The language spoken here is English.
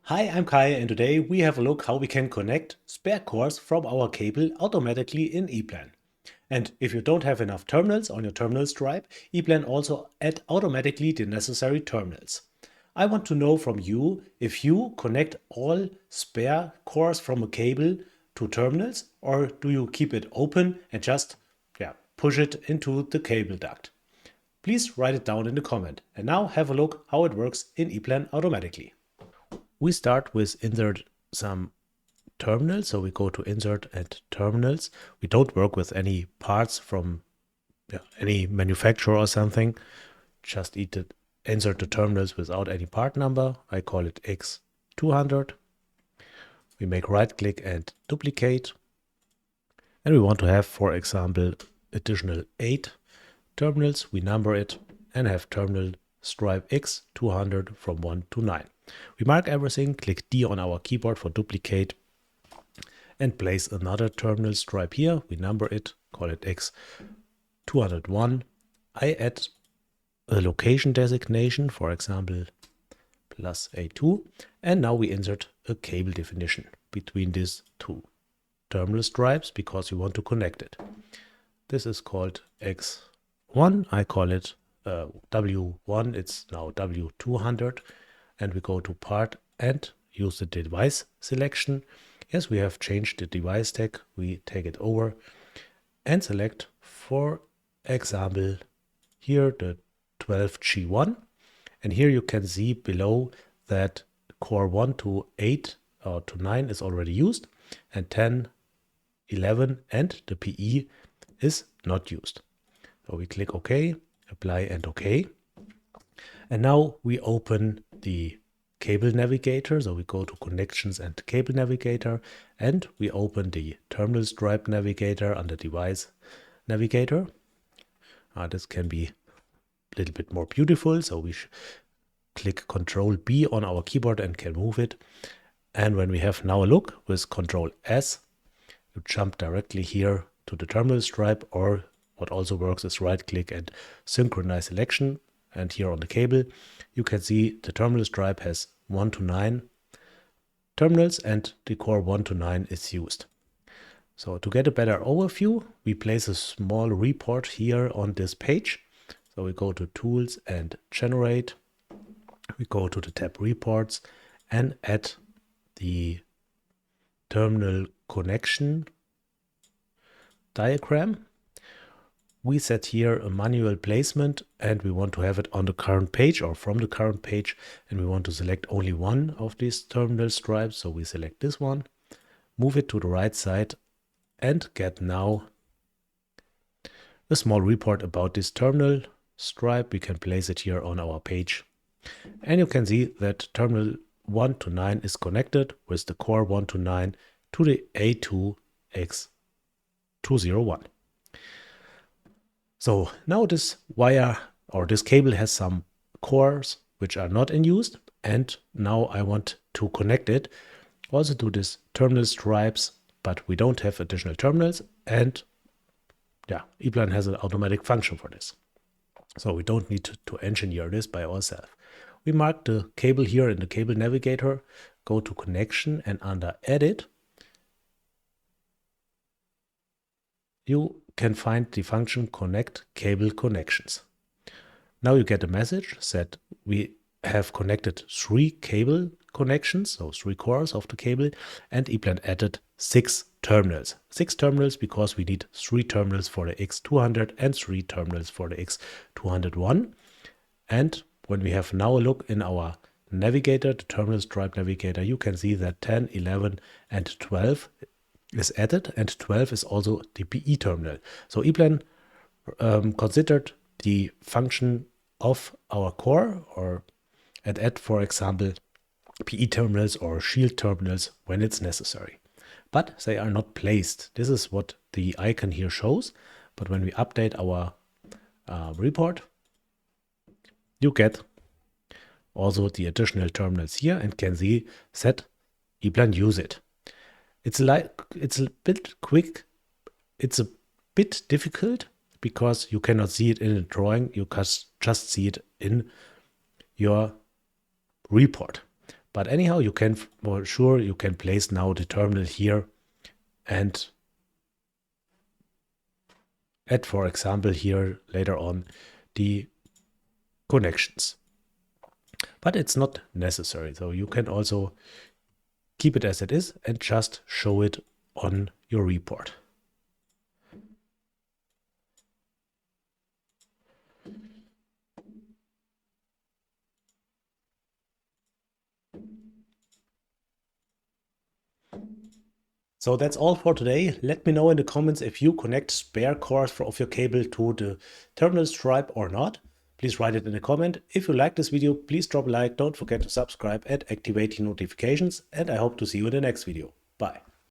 Hi, I'm Kai, and today we have a look how we can connect spare cores from our cable automatically in EPLAN. And if you don't have enough terminals on your terminal stripe, EPLAN also add automatically the necessary terminals. I want to know from you if you connect all spare cores from a cable to terminals, or do you keep it open and just push it into the cable duct. Please write it down in the comment. And now have a look how it works in EPLAN automatically. We start with insert some terminals. So we go to insert and terminals. We don't work with any parts from any manufacturer or something. Just insert the terminals without any part number. I call it X200. We make right click and duplicate. And we want to have, for example, additional 8 terminals. We number it and have terminal stripe X200 from 1 to 9. We mark everything, click D on our keyboard for duplicate, and place another terminal stripe here. We number it, call it X201. I add a location designation, for example, plus A2, and now we insert a cable definition between these two terminal stripes because we want to connect it. This is called X1. I call it W1. It's now W200. And we go to part and use the device selection. Yes, we have changed the device tag. We take it over and select, for example, here the 12G1. And here you can see below that core 1 to 8 or to 9 is already used, and 10, 11 and the PE is not used. So we click OK, apply and OK. And now we open the cable navigator. So we go to connections and cable navigator, and we open the terminal stripe navigator under device navigator. This can be a little bit more beautiful. So we click Control B on our keyboard and can move it. And when we have now a look with Control S, you jump directly here to the terminal stripe, or what also works is right click and synchronize selection. And here on the cable, you can see the terminal stripe has 1 to 9 terminals and the core 1 to 9 is used. So to get a better overview, we place a small report here on this page. So we go to Tools and Generate. We go to the tab Reports and add the terminal connection diagram. We set here a manual placement and we want to have it on the current page or from the current page, and we want to select only one of these terminal stripes. So we select this one, move it to the right side and get now a small report about this terminal stripe. We can place it here on our page, and you can see that terminal 1 to 9 is connected with the core 1 to 9 to the A2X201. So now this wire or this cable has some cores which are not in use, and now I want to connect it also to this terminal stripes, but we don't have additional terminals, and EPLAN has an automatic function for this. So we don't need to engineer this by ourselves. We mark the cable here in the cable navigator, go to connection, and under edit, you can find the function connect cable connections. Now you get a message that we have connected 3 cable connections, so 3 cores of the cable, and EPLAN added 6 terminals. 6 terminals because we need 3 terminals for the X200 and 3 terminals for the X201. And when we have now a look in our navigator, the terminal stripe navigator, you can see that 10, 11 and 12 is added, and 12 is also the PE terminal. So EPLAN considered the function of our core and add, for example, PE terminals or shield terminals when it's necessary. But they are not placed. This is what the icon here shows. But when we update our report, you get also the additional terminals here and can see that EPLAN use it. It's a bit quick. It's a bit difficult because you cannot see it in a drawing. You just see it in your report. But anyhow, you can, for sure, you can place now the terminal here and add, for example, here later on the connections. But it's not necessary. So you can also keep it as it is and just show it on your report. So that's all for today. Let me know in the comments if you connect spare cores of your cable to the terminal stripe or not. Please write it in a comment. If you like this video, please drop a like. Don't forget to subscribe and activate the notifications. And I hope to see you in the next video. Bye.